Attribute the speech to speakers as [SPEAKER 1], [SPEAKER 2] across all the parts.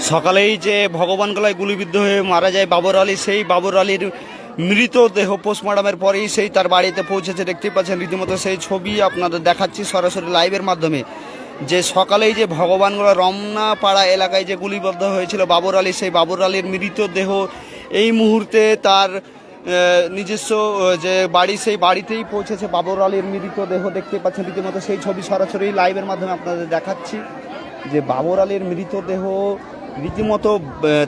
[SPEAKER 1] সকালেই যে ভগবান গলায় গুলিবিদ্ধ হয়ে মারা যায় বাবর আলী, সেই বাবর আলীর মৃতদেহ পোস্টমর্টমের পরেই সেই তার বাড়িতে পৌঁছেছে। দেখতে পাচ্ছেন রীতিমতো সেই ছবি আপনাদের দেখাচ্ছি সরাসরি লাইভের মাধ্যমে। যে সকালেই যে ভগবানগোলা রমনাপাড়া এলাকায় যে গুলিবিদ্ধ হয়েছিল বাবর আলী, সেই বাবর আলীর মৃতদেহ এই মুহূর্তে তার নিজস্ব যে বাড়ি, সেই বাড়িতেই পৌঁছেছে বাবর আলীর মৃতদেহ। দেখতে পাচ্ছেন রীতিমতো সেই ছবি সরাসরি লাইভের মাধ্যমে আপনাদের দেখাচ্ছি। যে বাবর আলীর মৃতদেহ রীতিমতো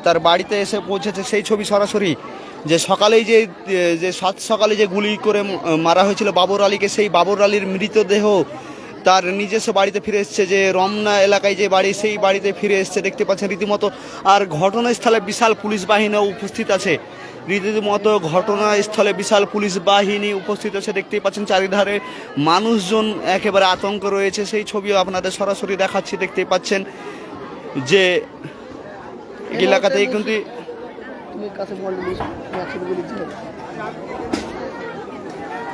[SPEAKER 1] তার বাড়িতে এসে পৌঁছেছে, সেই ছবি সরাসরি। যে সকালেই যে সাত সকালে যে গুলি করে মারা হয়েছিল বাবর আলীকে, সেই বাবর আলীর মৃতদেহ তার নিজস্ব বাড়িতে ফিরে এসছে। যে রমনা এলাকায় যে বাড়ি, সেই বাড়িতে ফিরে এসছে দেখতে পাচ্ছেন রীতিমতো। আর ঘটনাস্থলে বিশাল পুলিশ বাহিনীও উপস্থিত আছে। রীতিমতো ঘটনাস্থলে বিশাল পুলিশ বাহিনী উপস্থিত আছে। দেখতেই পাচ্ছেন চারিধারে মানুষজন একেবারে আতঙ্ক রয়েছে, সেই ছবিও আপনাদের সরাসরি দেখাচ্ছি। দেখতেই পাচ্ছেন যে এলাকাতেই কিন্তু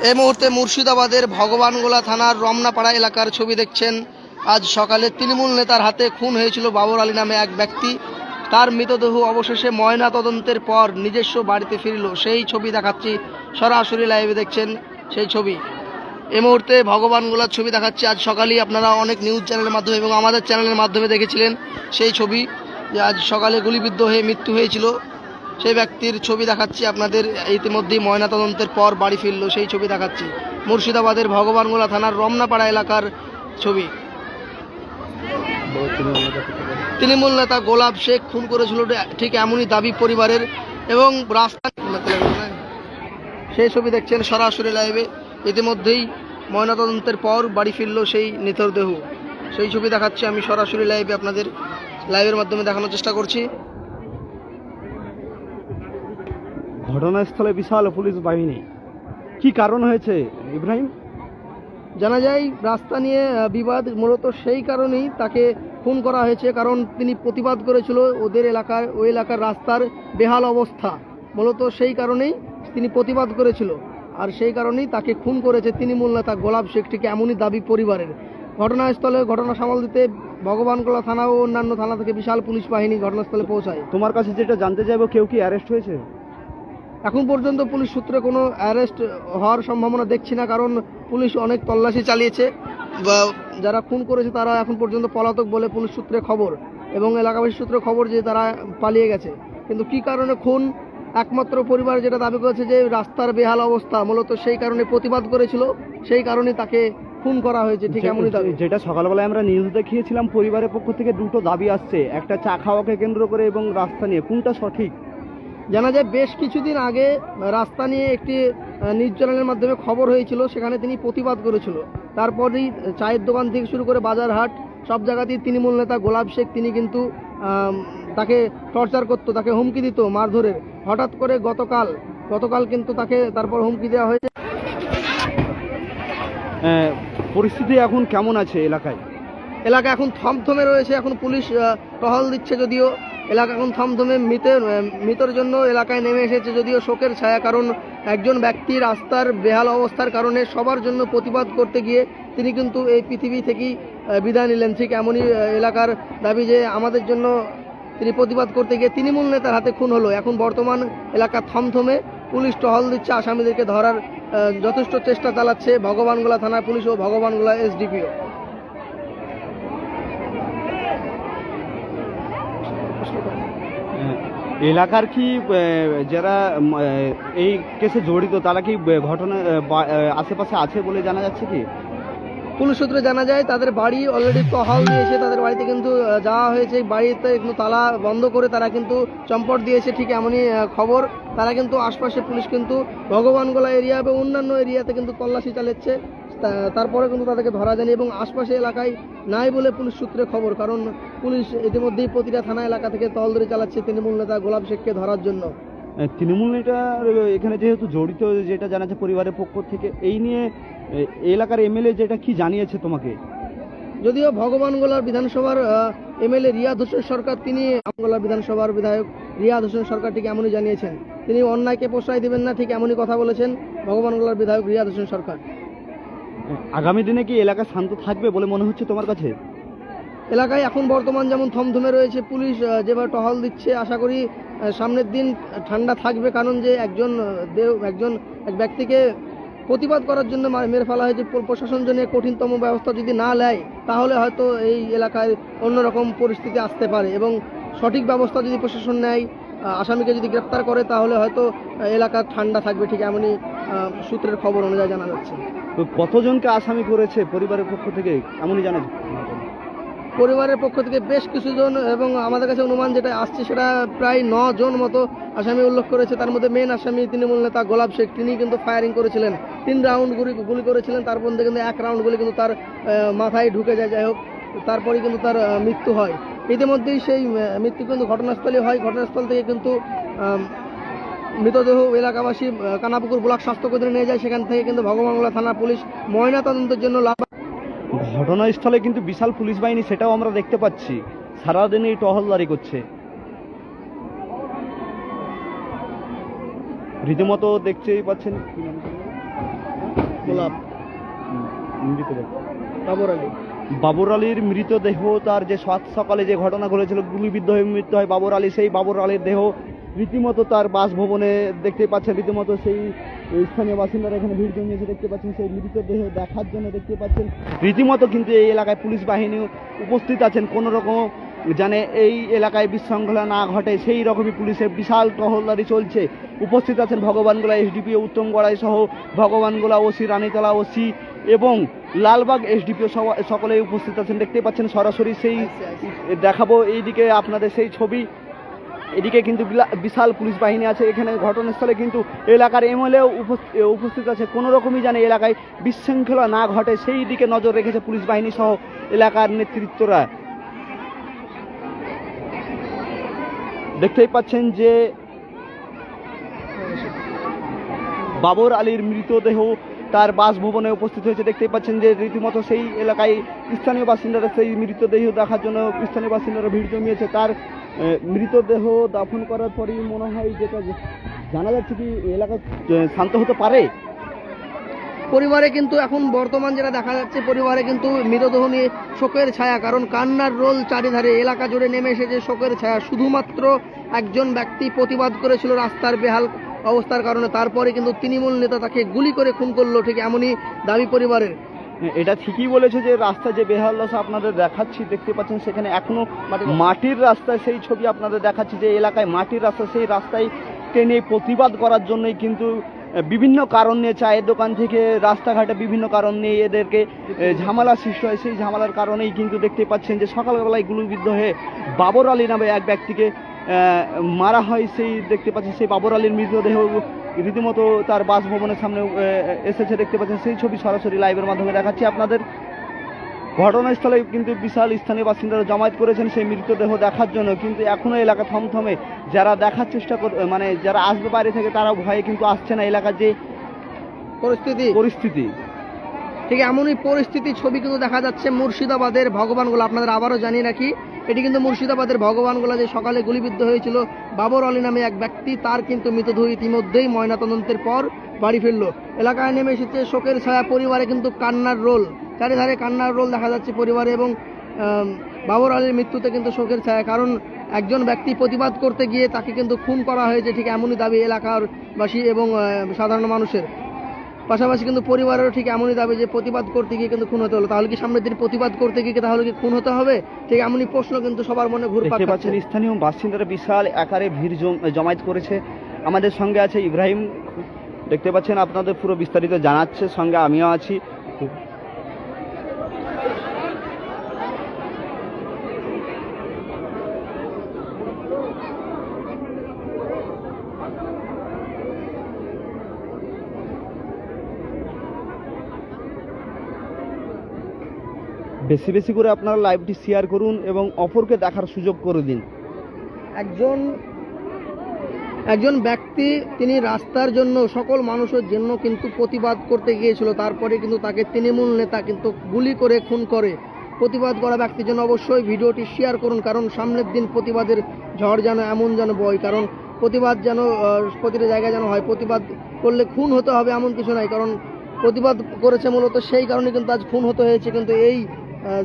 [SPEAKER 2] এই মুহূর্তে মুর্শিদাবাদের ভগবানগোলা থানার রমনাপাড়া এলাকার ছবি দেখছেন। আজ সকালে তৃণমূল নেতার হাতে খুন হয়েছিল বাবর আলী নামে এক ব্যক্তি। তার মৃতদেহ অবশেষে ময়না তদন্তের পর নিজস্ব বাড়িতে ফিরল, সেই ছবি দেখাচ্ছি সরাসরি লাইভে দেখছেন সেই ছবি। এই মুহূর্তে ভগবানগোলার ছবি দেখাচ্ছি। আজ সকালেই আপনারা অনেক নিউজ চ্যানেলের মাধ্যমে এবং আমাদের চ্যানেলের মাধ্যমে দেখেছিলেন সেই ছবি, যে আজ সকালে গুলিবিদ্ধ হয়ে মৃত্যু হয়েছিল সেই ব্যক্তির ছবি দেখাচ্ছি আপনাদের। ইতিমধ্যেই ময়নাতদন্তের পর বাড়ি ফিরল, সেই ছবি দেখাচ্ছি। মুর্শিদাবাদের ভগবানগোলা থানার রমনাপাড়া এলাকার ছবি। তৃণমূল নেতা গোলাপ শেখ খুন করেছিল ঠিক এমনই দাবি পরিবারের এবং রাস্তা, সেই ছবি দেখছেন সরাসরি লাইভে। ইতিমধ্যেই ময়নাতদন্তের পর বাড়ি ফিরল সেই মৃতদেহ, সেই ছবি দেখাচ্ছি আমি সরাসরি লাইভে আপনাদের লাইভের মাধ্যমে দেখানোর চেষ্টা করছি।
[SPEAKER 1] ঘটনাস্থলে বিশাল পুলিশ বাহিনী, কি কারণ হয়েছে ইব্রাহিম?
[SPEAKER 2] জানা যায় রাস্তা নিয়ে বিবাদ, মূলত সেই কারণেই তাকে খুন করা হয়েছে। কারণ তিনি প্রতিবাদ করেছিল ওদের এলাকার, ওই এলাকার রাস্তার বেহাল অবস্থা, মূলত সেই কারণেই তিনি প্রতিবাদ করেছিল। আর সেই কারণেই তাকে খুন করেছে তৃণমূল নেতা গোলাপ শেখ, ঠিক এমনই দাবি পরিবারের। ঘটনাস্থলে ঘটনা সামাল দিতে ভগবানগোলা থানা ও অন্যান্য থানা থেকে বিশাল পুলিশ বাহিনী ঘটনাস্থলে পৌঁছায়।
[SPEAKER 1] তোমার কাছে যেটা জানতে চাইবো, কেউ কি অ্যারেস্ট হয়েছে?
[SPEAKER 2] এখন পর্যন্ত পুলিশ সূত্রে কোনো অ্যারেস্ট হওয়ার সম্ভাবনা দেখছি না, কারণ পুলিশ অনেক তল্লাশি চালিয়েছে। বা যারা খুন করেছে তারা এখন পর্যন্ত পলাতক বলে পুলিশ সূত্রে খবর এবং এলাকাবাসী সূত্রে খবর যে তারা পালিয়ে গেছে। কিন্তু কি কারণে খুন, একমাত্র পরিবার যেটা দাবি করেছে যে রাস্তার বেহাল অবস্থা, মূলত সেই কারণে প্রতিবাদ করেছিল, সেই কারণে তাকে খুন করা হয়েছে, ঠিক এমনই দাবি।
[SPEAKER 1] যেটা সকালবেলায় আমরা নিউজ দেখিয়েছিলাম, পরিবারের পক্ষ থেকে দুটো দাবি আসছে, একটা চা খাওয়াকে কেন্দ্র করে এবং রাস্তা নিয়ে, কোনটা সঠিক?
[SPEAKER 2] জানা যায় বেশ কিছুদিন আগে রাস্তা নিয়ে একটি নিউজ চ্যানেলের মাধ্যমে খবর হয়েছিল, সেখানে তিনি প্রতিবাদ করেছিল। তারপরেই চায়ের দোকান থেকে শুরু করে বাজার হাট সব জায়গাতেই তৃণমূল নেতা গোলাপ শেখ তিনি কিন্তু তাকে টর্চার করতো, তাকে হুমকি দিত মারধরের। হঠাৎ করে গতকাল কিন্তু তাকে তারপর হুমকি দেওয়া হয়েছে।
[SPEAKER 1] পরিস্থিতি এখন কেমন আছে এলাকায়?
[SPEAKER 2] এলাকা এখন থমথমে রয়েছে, এখন পুলিশ টহল দিচ্ছে, যদিও এলাকা এখন থমথমে। মৃতের জন্য এলাকায় নেমে এসেছে যদিও শোকের ছায়া, কারণ একজন ব্যক্তি রাস্তার বেহাল অবস্থার কারণে সবার জন্য প্রতিবাদ করতে গিয়ে তিনি কিন্তু এই পৃথিবী থেকেই বিদায় নিলেন। ঠিক এমনই এলাকার দাবি যে আমাদের জন্য তিনি প্রতিবাদ করতে গিয়ে তৃণমূল নেতার হাতে খুন হলো। এখন বর্তমান এলাকা থমথমে, পুলিশ টহল দিচ্ছে, আসামিদেরকে ধরার যথেষ্ট চেষ্টা চালাচ্ছে ভগবানগোলা থানার পুলিশ ও ভগবানগোলা এসডিপিও।
[SPEAKER 1] এলাকার কি যারা এই কেসে জড়িত তারা কি ঘটনা আশেপাশে আছে বলে জানা যাচ্ছে কি?
[SPEAKER 2] পুলিশ সূত্রে জানা যায় তাদের বাড়ি অলরেডি টহল দিয়েছে, তাদের বাড়িতে কিন্তু যাওয়া হয়েছে, বাড়িতে কিন্তু তালা বন্ধ করে তারা কিন্তু চম্পট দিয়েছে, ঠিক এমনই খবর। তারা কিন্তু আশপাশে পুলিশ কিন্তু ভগবানগোলা এরিয়া এবং অন্যান্য এরিয়াতে কিন্তু তল্লাশি চালাচ্ছে, তারপরে কিন্তু তাদেরকে ধরা যায়নি এবং আশপাশে এলাকায় নাই বলে পুলিশ সূত্রে খবর। কারণ পুলিশ ইতিমধ্যেই প্রতিটা থানা এলাকা থেকে তহলদারি চালাচ্ছে তৃণমূল নেতা গোলাপ শেখকে ধরার জন্য।
[SPEAKER 1] তৃণমূল নেতা এখানে যেহেতু জড়িত, যেটা জানা যাচ্ছে পরিবারের পক্ষ থেকে, এই নিয়ে এলাকার এমএলএ যেটা কি জানিয়েছে তোমাকে?
[SPEAKER 2] যদিও ভগবানগোলার বিধানসভার এমএলএ রিয়াদ হোসেন সরকার, তিনি ভগবানগোলা বিধানসভার বিধায়ক রিয়াদ হোসেন সরকার ঠিক এমনই জানিয়েছেন, তিনি অন্যায়কে প্রশ্রয় দেবেন না, ঠিক এমনই কথা বলেছেন ভগবানগোলার বিধায়ক রিয়াদ হোসেন সরকার।
[SPEAKER 1] আগামী দিনে কি এলাকা শান্ত থাকবে বলে মনে হচ্ছে তোমার কাছে?
[SPEAKER 2] এলাকায় এখন বর্তমান যেমন থমথমে রয়েছে, পুলিশ যেভাবে টহল দিচ্ছে, আশা করি সামনের দিন ঠান্ডা থাকবে, কারণ যে এক ব্যক্তিকে প্রতিবাদ করার জন্য মেরে ফেলা হয়েছে, প্রশাসন জন্য কঠিনতম ব্যবস্থা যদি না নেয় তাহলে হয়তো এই এলাকায় অন্যরকম পরিস্থিতি আসতে পারে, এবং সঠিক ব্যবস্থা যদি প্রশাসন নেয়, আসামিকে যদি গ্রেপ্তার করে, তাহলে হয়তো এলাকা ঠান্ডা থাকবে, ঠিক এমনই সূত্রের খবর অনুযায়ী জানা যাচ্ছে।
[SPEAKER 1] তো কতজনকে আসামি করেছে পরিবারের পক্ষ থেকে এমনই জানেন?
[SPEAKER 2] পরিবারের পক্ষ থেকে বেশ কিছুজন, এবং আমাদের কাছে অনুমান যেটা আসছে সেটা প্রায় 9 জন মতো আসামি উল্লেখ করেছে। তার মধ্যে মেন আসামি তৃণমূল নেতা গোলাপ শেখ, তিনি কিন্তু ফায়ারিং করেছিলেন, 3 রাউন্ড গুলি করেছিলেন, তার মধ্যে কিন্তু 1 রাউন্ড গুলি কিন্তু তার মাথায় ঢুকে যায়। যাই হোক, তারপরে কিন্তু তার মৃত্যু হয়। ইতিমধ্যেই সেই মৃত্যু কিন্তু ঘটনাস্থলে হয়। ঘটনাস্থল থেকে কিন্তু মৃতদেহ এলাকাবাসী কানাপুকুর ব্লক স্বাস্থ্য কেন্দ্রে নিয়ে যায়। সেখান থেকে কিন্তু ভগবানগোলা থানা পুলিশ ময়নাতদন্তের জন্য
[SPEAKER 1] ঘটনাস্থলে কিন্তু বিশাল পুলিশ বাহিনী, সেটাও আমরা দেখতে পাচ্ছি, সারাদিনই টহলদারি করছে। রীতিমতো দেখতেই পাচ্ছেন বাবর আলীর মৃতদেহ, তার যে সকালে যে ঘটনা ঘটেছিল, গুলিবিদ্ধ হয়ে মৃত্যু হয় বাবর আলী, সেই বাবর আলীর দেহ রীতিমতো তার বাসভবনে দেখতে পাচ্ছেন, রীতিমতো সেই স্থানীয় বাসিন্দারা এখানে ভিড় জমিয়েছে দেখতে পাচ্ছেন, সেই মৃতদেহ দেখার জন্য দেখতে পাচ্ছেন। রীতিমতো কিন্তু এই এলাকায় পুলিশ বাহিনী উপস্থিত আছেন, কোনো রকম জানে এই এলাকায় বিশৃঙ্খলা না ঘটে সেই রকমই পুলিশের বিশাল টহলদারি চলছে। উপস্থিত আছেন ভগবানগোলা এসডিপিও উত্তমগড়াই সহ ভগবানগোলা ওসি, রানীতলা ওসি এবং লালবাগ এসডিপিও সকলেই উপস্থিত আছেন। দেখতে পাচ্ছেন সরাসরি সেই দেখাবো এইদিকে আপনাদের সেই ছবি। এদিকে কিন্তু বিশাল পুলিশ বাহিনী আছে এখানে ঘটনাস্থলে, কিন্তু এলাকার এমএলএ উপস্থিত আছে। কোনো রকমই জানে এলাকায় বিশৃঙ্খলা না ঘটে সেই দিকে নজর রেখেছে পুলিশ বাহিনী সহ এলাকার নেতৃত্বরা। দেখতেই পাচ্ছেন যে বাবর আলীর মৃতদেহ তার বাসভবনে উপস্থিত হয়েছে। দেখতেই পাচ্ছেন যে রীতিমতো সেই এলাকায় স্থানীয় বাসিন্দারা সেই মৃতদেহ দেখার জন্য স্থানীয় বাসিন্দারা ভিড় জমিয়েছে। তার মৃতদেহ দাফন করার পরেই মনে হয় যেটা জানা যাচ্ছে কি এলাকা শান্ত হতে পারে।
[SPEAKER 2] পরিবারে কিন্তু এখন বর্তমান যেটা দেখা যাচ্ছে, পরিবারে কিন্তু মৃতদেহ নিয়ে শোকের ছায়া, কারণ কান্নার রোল চারিধারে, এলাকা জুড়ে নেমে এসেছে শোকের ছায়া। শুধুমাত্র একজন ব্যক্তি প্রতিবাদ করেছিল রাস্তার বেহাল অবস্থার কারণে, তারপরে কিন্তু তৃণমূল নেতা তাকে গুলি করে খুন করলো, ঠিক এমনই দাবি পরিবারের।
[SPEAKER 1] এটা ঠিকই বলেছে যে রাস্তা যে বেহাল দশা আপনাদের দেখাচ্ছি, দেখতে পাচ্ছেন সেখানে এখনো মাটির রাস্তায় সেই ছবি আপনাদের দেখাচ্ছি, যে এলাকায় মাটির রাস্তা, সেই রাস্তায় টেনে প্রতিবাদ করার জন্যই কিন্তু বিভিন্ন কারণ নিয়ে, চায়ের দোকান থেকে রাস্তাঘাটে বিভিন্ন কারণ নিয়ে এদেরকে ঝামেলা সৃষ্টি হয়। সেই ঝামেলার কারণেই কিন্তু দেখতে পাচ্ছেন যে সকালবেলায় গুলিবিদ্ধ হয়ে বাবর আলী নামে এক ব্যক্তিকে মারা হয়। সেই দেখতে পাচ্ছেন সেই বাবর আলীর মৃতদেহ রীতিমতো তার বাসভবনের সামনে এসেছে, দেখতে পাচ্ছেন সেই ছবি সরাসরি লাইভের মাধ্যমে দেখাচ্ছি আপনাদের। ঘটনাস্থলে কিন্তু বিশাল স্থানীয় বাসিন্দারা জমায়েত করেছেন সেই মৃতদেহ দেখার জন্য, কিন্তু এখনো এলাকা থমথমে। যারা দেখার চেষ্টা মানে যারা আসবে বাইরে থেকে তারা ভয়ে কিন্তু আসছে না। এলাকার যে পরিস্থিতি
[SPEAKER 2] ঠিক এমনই পরিস্থিতি ছবি কিন্তু দেখা যাচ্ছে মুর্শিদাবাদের ভগবানগোলা। আপনাদের আবারও জানিয়ে রাখি, এটি কিন্তু মুর্শিদাবাদের ভগবানগোলা, যে সকালে গুলিবিদ্ধ হয়েছিল বাবর আলী নামে এক ব্যক্তি, তার কিন্তু মৃতদেহ ইতিমধ্যেই ময়নাতদন্তের পর বাড়ি ফিরল। এলাকায় নেমে এসেছে শোকের ছায়া, পরিবারে কিন্তু কান্নার রোল, চারিধারে কান্নার রোল দেখা যাচ্ছে পরিবারে। এবং বাবর আলীর মৃত্যুতে কিন্তু শোকের ছায়া, কারণ একজন ব্যক্তি প্রতিবাদ করতে গিয়ে তাকে কিন্তু খুন করা হয়েছে, ঠিক এমনই দাবি এলাকার বাসী এবং সাধারণ মানুষের। পাশাপাশি কিন্তু পরিবারেরও ঠিক এমনই দাবি যে প্রতিবাদ করতে গিয়ে কিন্তু খুন হতে হলো, তাহলে কি সামনের দিন প্রতিবাদ করতে গিয়ে তাহলে কি খুন হতে হবে? ঠিক এমনই প্রশ্ন কিন্তু সবার মনে ঘুরপাক খাচ্ছে।
[SPEAKER 1] স্থানীয় বাসিন্দারা বিশাল আকারে ভিড় জমায়েত করেছে। আমাদের সঙ্গে আছে ইব্রাহিম, দেখতে পাচ্ছেন আপনাদের পুরো বিস্তারিত জানাচ্ছে, সঙ্গে আমিও আছি। বেশি বেশি করে আপনারা লাইভটি শেয়ার করুন এবং অপরকে দেখার সুযোগ করে দিন।
[SPEAKER 2] একজন ব্যক্তি তিনি রাস্তার জন্য, সকল মানুষের জন্য কিন্তু প্রতিবাদ করতে গিয়েছিল, তারপরে কিন্তু তাকে তৃণমূল নেতা কিন্তু গুলি করে খুন করে। প্রতিবাদ করা ব্যক্তির জন্য অবশ্যই ভিডিওটি শেয়ার করুন, কারণ সামনের দিন প্রতিবাদের ঝড় যেন এমন যেন বয়, কারণ প্রতিবাদ যেন প্রতিটা জায়গায় যেন হয়। প্রতিবাদ করলে খুন হতে হবে এমন কিছু নাই, কারণ প্রতিবাদ করেছে মূলত সেই কারণে কিন্তু আজ খুন হতে হয়েছে। কিন্তু এই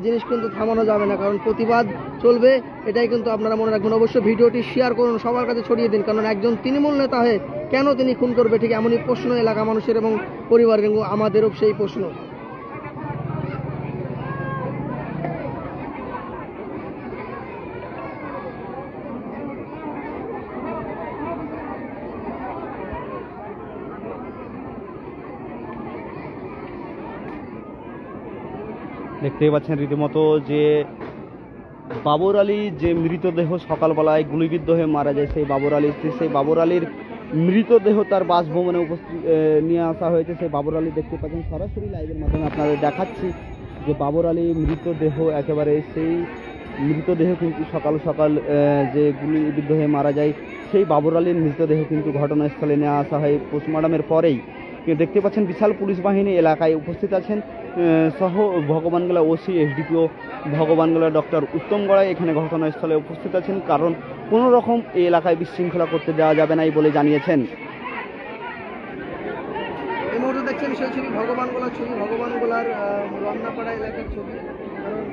[SPEAKER 2] জিনিস কিন্তু থামানো যাবে না, কারণ প্রতিবাদ চলবে, এটাই কিন্তু আপনারা মনে রাখবেন। অবশ্যই ভিডিওটি শেয়ার করুন, সবার কাছে ছড়িয়ে দিন, কারণ একজন তৃণমূল নেতা হয়ে কেন তিনি খুন করবে, ঠিক এমনই প্রশ্ন এলাকা মানুষের এবং পরিবারের এবং আমাদেরও সেই প্রশ্ন।
[SPEAKER 1] দেখতেই পাচ্ছেন রীতিমতো যে বাবর আলী যে মৃতদেহ সকালবেলায় গুলিবিদ্ধ হয়ে মারা যায়, সেই বাবর আলীর মৃতদেহ তার বাসভবনে উপস্থিত নিয়ে আসা হয়েছে। সেই বাবর আলী দেখতে পাচ্ছেন সরাসরি লাইভের মাধ্যমে আপনাদের দেখাচ্ছি যে বাবর আলী মৃতদেহ একেবারে সেই মৃতদেহ কিন্তু সকাল সকাল যে গুলিবিদ্ধ হয়ে মারা যায় সেই বাবর আলীর মৃতদেহ কিন্তু ঘটনাস্থলে নিয়ে আসা হয় পোস্টমর্টমের পরেই। দেখতে পাচ্ছেন বিশাল পুলিশ বাহিনী এলাকায় উপস্থিত আছেন, সহ Bhagwangola OC, SDPO Bhagwangola doctor Uttam Garai এখানে ঘটনাস্থলে উপস্থিত আছেন, কারণ কোনো রকম এই এলাকায় বিশৃঙ্খলা করতে দেওয়া যাবে না বলে জানিয়েছেন।
[SPEAKER 2] এই মুহূর্তে দেখছেন সেই ছবি ভগবানগোলার ছবি, ভগবানগোলার রমনাপাড়া এলাকার ছবি। কারণ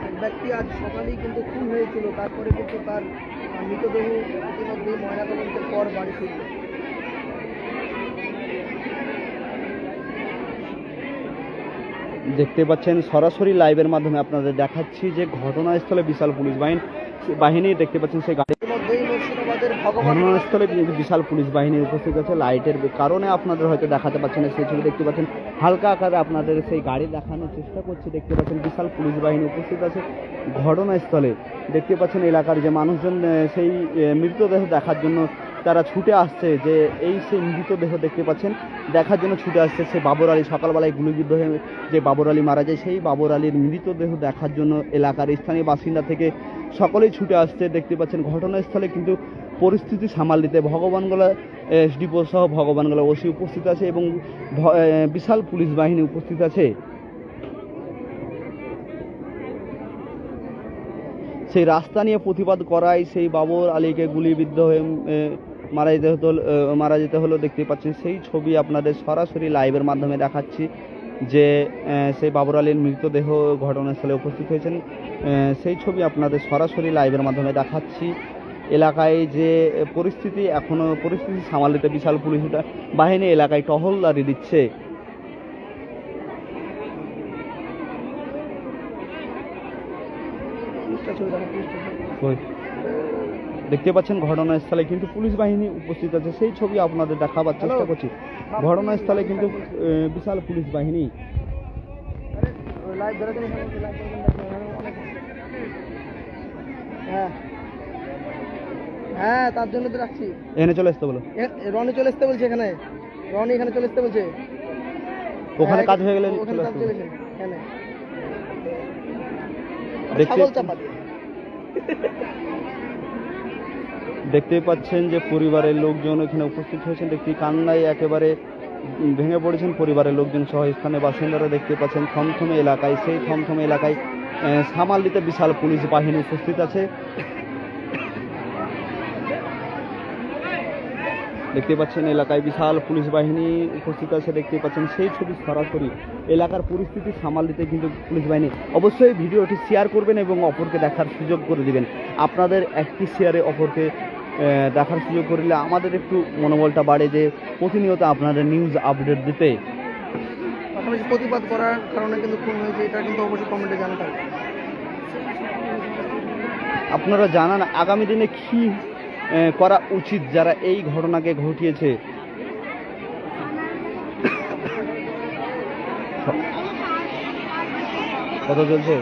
[SPEAKER 2] এক ব্যক্তি আজ সকালেই কিন্তু খুন হয়েছিল, তারপরে কিন্তু তার মৃতদেহ ইতিমধ্যেই ময়নাতদন্তের পর বাড়ি ফিরল।
[SPEAKER 1] দেখতে পাচ্ছেন সরাসরি লাইভের মাধ্যমে আপনাদের দেখাচ্ছি যে ঘটনাস্থলে বিশাল পুলিশ বাহিনী দেখতে পাচ্ছেন সেই গাড়ি ঘটনাস্থলে বিশাল পুলিশ বাহিনী উপস্থিত আছে। লাইটের কারণে আপনাদের হয়তো দেখাতে পাচ্ছেন না, সেই ছবি দেখতে পাচ্ছেন হালকা আকারে আপনাদের সেই গাড়ি দেখানোর চেষ্টা করছি। দেখতে পাচ্ছেন বিশাল পুলিশ বাহিনী উপস্থিত আছে ঘটনাস্থলে। দেখতে পাচ্ছেন এলাকার যে মানুষজন সেই মৃতদেহ দেখার জন্য তারা ছুটে আসছে, যে এই সেই মৃতদেহ দেখতে পাচ্ছেন দেখার জন্য ছুটে আসছে। সে বাবর আলী সকালবেলায় গুলিবিদ্ধ হয়ে যে বাবর আলী মারা যায়, সেই বাবর আলীর মৃতদেহ দেখার জন্য এলাকার স্থানীয় বাসিন্দা থেকে সকলেই ছুটে আসছে। দেখতে পাচ্ছেন ঘটনাস্থলে কিন্তু পরিস্থিতি সামাল দিতে ভগবানগোলা এসডিপিও সহ ভগবানগোলা ওসি উপস্থিত আছে এবং বিশাল পুলিশ বাহিনী উপস্থিত আছে। সেই রাস্তা নিয়ে প্রতিবাদ করায় সেই বাবর আলীকে গুলিবিদ্ধ হয়ে মারা যেতে হলো। দেখতে পাচ্ছেন সেই ছবি আপনাদের সরাসরি লাইভের মাধ্যমে দেখাচ্ছি যে সেই বাবর আলীর মৃতদেহ ঘটনাস্থলে উপস্থিত হয়েছেন, সেই ছবি আপনাদের সরাসরি লাইভের মাধ্যমে দেখাচ্ছি। এলাকায় যে পরিস্থিতি, এখনও পরিস্থিতি সামাল দিতে বিশাল পুলিশ বাহিনী এলাকায় টহলদারি দিচ্ছে। দেখতে পাচ্ছেন ঘটনাস্থলে কিন্তু পুলিশ বাহিনী উপস্থিত আছে, সেই ছবি আপনাদের দেখাবার চেষ্টা করছি। ঘটনাস্থলে কিন্তু বিশাল পুলিশ বাহিনী।
[SPEAKER 2] হ্যাঁ, তার জন্য তো রাখছি।
[SPEAKER 1] এখানে চলে আসতে বলো,
[SPEAKER 2] রনি চলে আসতে বলছে, এখানে রনি এখানে চলে আসতে বলছে।
[SPEAKER 1] ওখানে কাজ হয়ে গেলে চলে আসতে বলছে। দেখতেই পাচ্ছেন যে পরিবারের লোকজন এখানে উপস্থিত হয়েছেন। দেখতে কান্নায় একেবারে ভেঙে পড়েছেন পরিবারের লোকজন সহ স্থানীয় বাসিন্দারা। দেখতে পাচ্ছেন থমথমে এলাকায়, সেই থমথমে এলাকায় সামাল দিতে বিশাল পুলিশ বাহিনী উপস্থিত আছে। দেখতে পাচ্ছেন এলাকায় বিশাল পুলিশ বাহিনী উপস্থিত আছে। দেখতে পাচ্ছেন সেই ছবি সরাসরি এলাকার পরিস্থিতি সামাল দিতে কিন্তু পুলিশ বাহিনী। অবশ্যই ভিডিওটি শেয়ার করবেন এবং অপরকে দেখার সুযোগ করে দিবেন। আপনাদের একটি শেয়ারে অপরকে দেখার সুযোগ করলে আমাদের একটু মনোবলটা বাড়ে যে প্রতিনিয়ত আপনাদের নিউজ আপডেট দিতে।
[SPEAKER 2] পাশাপাশি প্রতিবাদ করার কারণে কিন্তু খুন হয়েছে, এটা কিন্তু অবশ্যই কমেন্টে জানাতে হবে।
[SPEAKER 1] আপনারা জানান আগামী দিনে কি করা উচিত যারা এই ঘটনাকে ঘটিয়েছে। কথা চলছে,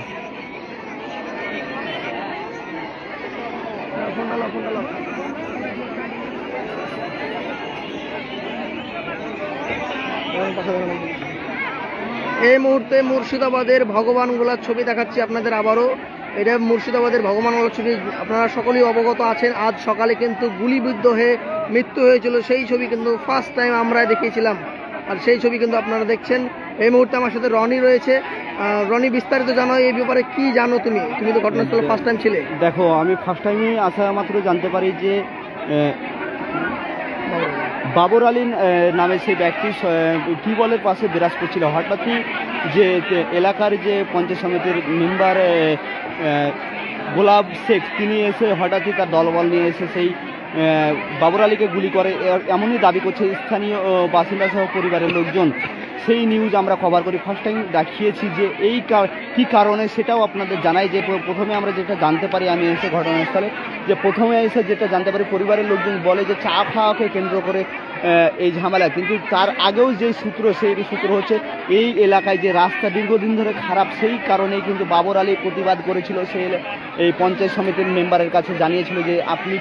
[SPEAKER 1] এই মুহূর্তে মুর্শিদাবাদের ভগবানগোলার ছবি দেখাচ্ছি আপনাদের আবারও। এটা মুর্শিদাবাদের ভগবানগোলার ছবি, আপনারা সকলেই অবগত আছেন। আজ সকালে কিন্তু গুলিবিদ্ধ হয়ে মৃত্যু হয়েছিল, সেই ছবি কিন্তু ফার্স্ট টাইম আমরা দেখিয়েছিলাম, আর সেই ছবি কিন্তু আপনারা দেখছেন। এই মুহূর্তে আমার সাথে রনি রয়েছে। রনি, বিস্তারিত জানো এই ব্যাপারে, কি জানো তুমি? তুমি তো ঘটনাস্থলে ফার্স্ট টাইম ছিলে। দেখো, আমি ফার্স্ট টাইমই আসা মাত্র জানতে পারি যে বাবর আলী নামে সেই ব্যক্তি টিউবওয়েলের পাশে বিরাজ করছিল। হঠাৎই যে এলাকার যে পঞ্চায়েত সমিতির মেম্বার গোলাপ শেখ তিনি এসে হঠাৎই তার দলবল নিয়ে এসে সেই বাবর আলীকে গুলি করে এমনই দাবি করছে স্থানীয় বাসিন্দা সহ পরিবারের লোকজন। সেই নিউজ আমরা কভার করি, ফার্স্ট টাইম দেখিয়েছি যে এই কী কারণে সেটাও আপনাদের জানাই। যে প্রথমে আমরা যেটা জানতে পারি, আমি এসে ঘটনাস্থলে যে প্রথমে এসে যেটা জানতে পারি, পরিবারের লোকজন বলে যে চা খাওয়াকে কেন্দ্র করে এই ঝামেলা। কিন্তু তার আগেও যে সূত্র, সেই সূত্র হচ্ছে এই এলাকায় যে রাস্তা দীর্ঘদিন ধরে খারাপ, সেই কারণেই কিন্তু বাবর আলী প্রতিবাদ করেছিল। সেই এই পঞ্চায়েত সমিতির মেম্বারের কাছে জানিয়েছিল যে আপনি